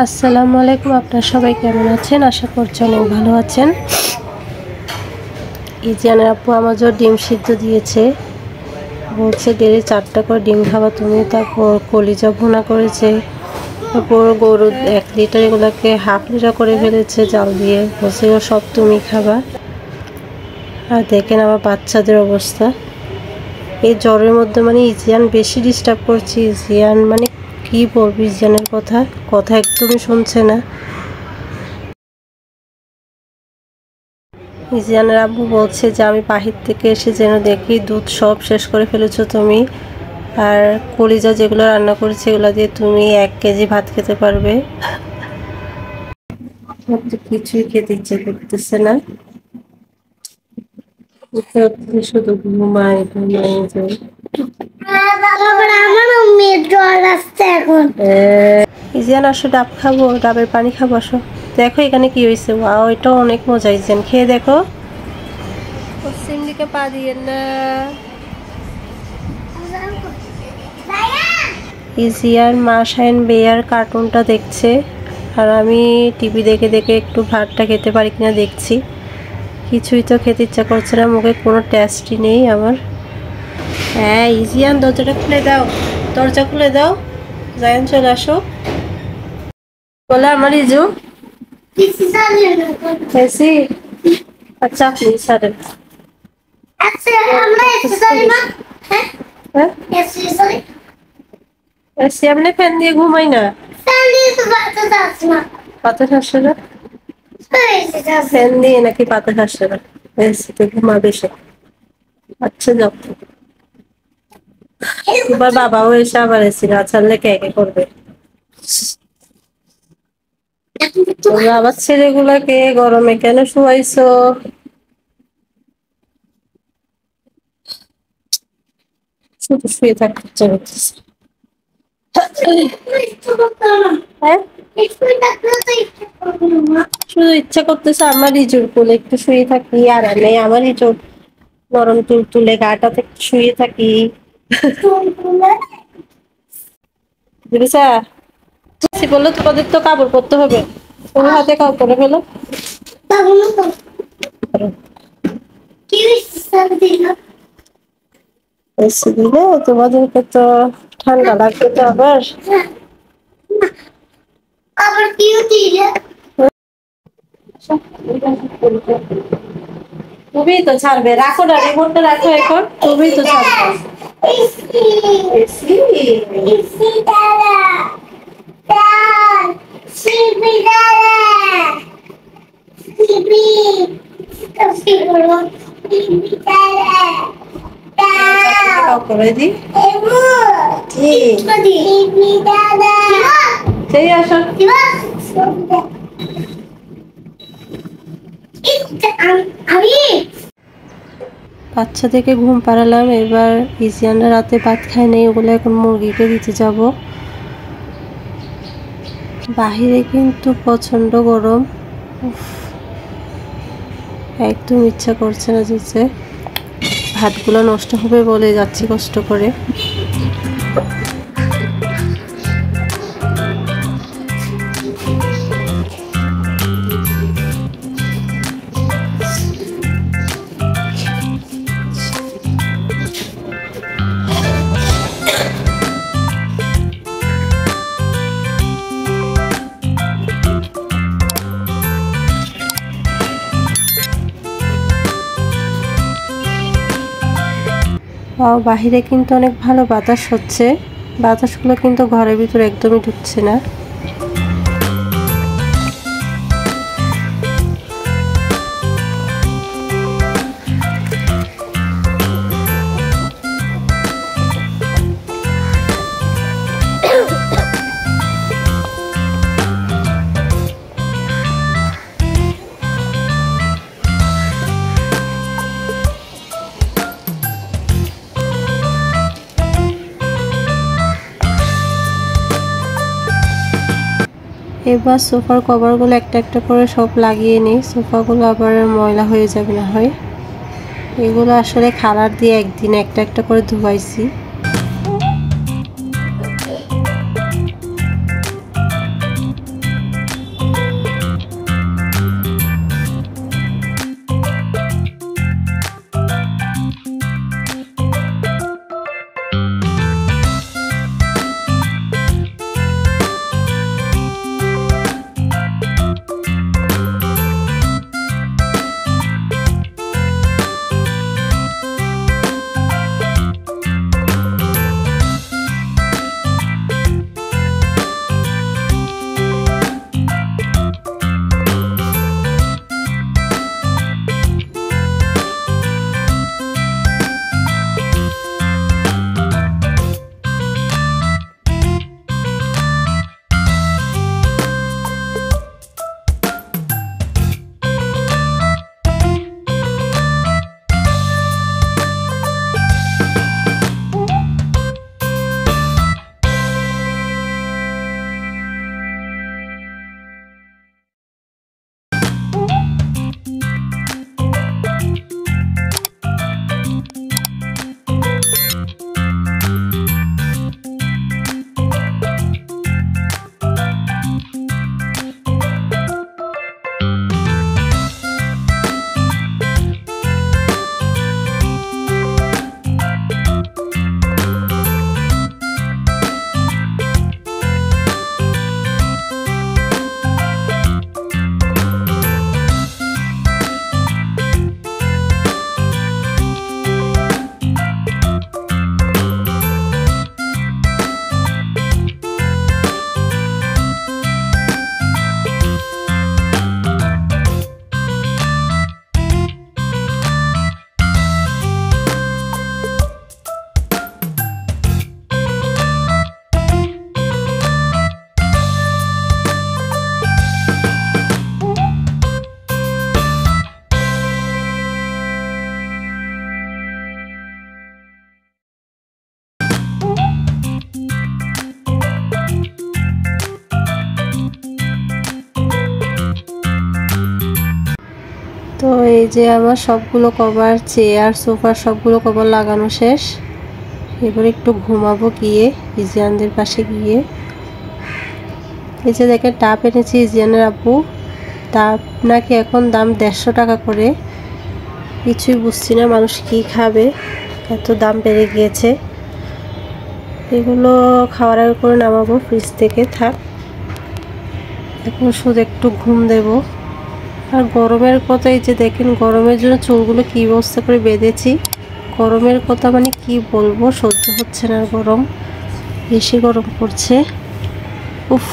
আসসালামু আলাইকুম। আপনারা সবাই কেমন আছেন? আশা করছি অনেক ভালো আছেন। ইজিয়ানের আপু আমার জন্য ডিম সিদ্ধ দিয়েছে, বলছে ডেলি 4টা করে ডিম খাওয়া তুমি। তারপর কলিজা ভুনা করেছে, তারপর গরু 1 লিটার এগুলোকে হাফ লিটার করে ফেলেছে জাল দিয়ে, বলছে ও সব তুমি খাবা। আর দেখেন আমার বাচ্চাদের অবস্থা, এই জ্বরের মধ্যে মানে ইজিয়ান বেশি ডিস্টার্ব করছে। ইজিয়ান মানে কি বলবো, ইজিয়ানের কথা কথা একদমই শুনছে না। ইজিয়ানের আব্বু বলছে যে আমি বাহির থেকে এসে যেন দেখি দুধ সব শেষ করে ফেলেছো তুমি, আর কলিজা যেগুলো রান্না করেছে এগুলো দিয়ে তুমি 1 কেজি ভাত খেতে পারবে। কিছুই খেতে ইচ্ছে করতেছে না, শুধু ঘুমায় ঘুমায় যায়। ইজিয়ান আসো, ডাব খাবো, ডাবের পানি খাবো, আসো। দেখো এখানে কি হয়েছে, ওয়াও এটা অনেক মজা। ইজিয়ান খেয়ে দেখো। পশ্চিম দিকে পা দিয়ে না। ইজিয়ান মা শাইন বেয়ার কার্টুনটা দেখছে, আর আমি টিভি দেখে দেখে একটু ভাতটা খেতে পারি কিনা দেখছি। কিছুই তো খেতে ইচ্ছা করছে না, মুখে কোনো টেস্টই নেই আমার। হ্যাঁ ইজিয়ান দরজাটা খুলে দাও, দরজা খুলে দাও। জায়ান চলে আসো বলে আমার ইজু এসি। আচ্ছা প্লিজ সারেন। এসি আপনি ফ্যান দিয়ে ঘুমাই না, বাতাস আসছে না। ফ্যান দিয়ে নাকি বাতাস আসছে না, এসিতে ঘুমাবে সে। আচ্ছা যাও, এবার বাবাও এসে আবার এসি না ছাড়লে কে কে করবে। তোমরা আবার ছেলেগুলাকে গরমে কেন শুয়াইছো? শুধু শুয়ে থাকতে ইচ্ছা করতেছে। হ্যাঁ শুধু ইচ্ছা করতেছে আমার ইজুর কোলে একটু শুয়ে থাকি আরামে, আমার ইজুর নরম তুল তুলে গাটাতে একটু শুয়ে থাকি। বুঝেছা? বললো তোমাদের তো কাপড় পরতে হবে, তোমার হাতে কাপড় পরে ফেলো। এসি দিলে তোমাদেরকে তো ঠান্ডা লাগবে তো আবার। তুমি তো ছাড়বে, রাখো না রিমোটটা, রাখো এখন, তুমি তো ছাড়বে। এসি এসি দাদা দাদা সিবি দাদা সিবি সিবি দাদা দাদা করে দি সিবি দাদা সেই আসো। বাচ্চাদেরকে ঘুম পাড়ালাম, এবার ইজিয়ানরা রাতে ভাত খায় নেই, ওগুলো এখন মুরগিকে দিতে যাব। বাহিরে কিন্তু প্রচন্ড গরম, একদম ইচ্ছা করছে না যেতে। ভাতগুলো নষ্ট হবে বলে যাচ্ছি কষ্ট করে। বাহিরে কিন্তু অনেক ভালো বাতাস হচ্ছে, বাতাসগুলো কিন্তু ঘরের ভিতরে একদমই ঢুকছে না। এবার সোফার কভারগুলো একটা একটা করে সব লাগিয়ে নিই, সোফাগুলো আবার ময়লা হয়ে যাবে না হয়। এগুলো আসলে খাবার দিয়ে একদিন একটা একটা করে ধুয়াইছি। তো এই যে আমার সবগুলো কভার, চেয়ার, সোফার সবগুলো কভার লাগানো শেষ। এবার একটু ঘুমাবো গিয়ে ইজিয়ানদের পাশে গিয়ে। এই যে দেখেন টাপ এনেছি ইজিয়ানের আব্বু। টাপ নাকি এখন দাম 150 টাকা করে। কিছুই বুঝছি না মানুষ কি খাবে, এত দাম বেড়ে গিয়েছে। এগুলো খাওয়ার আগে করে নামাবো ফ্রিজ থেকে। থাক, এখন শুধু একটু ঘুম দেব। আর গরমের কথা, এই যে দেখেন গরমের জন্য চুলগুলো কী ব্যবস্থা করে বেঁধেছি। গরমের কথা মানে কি বলবো, সহ্য হচ্ছে না গরম, বেশি গরম পড়ছে। উফ।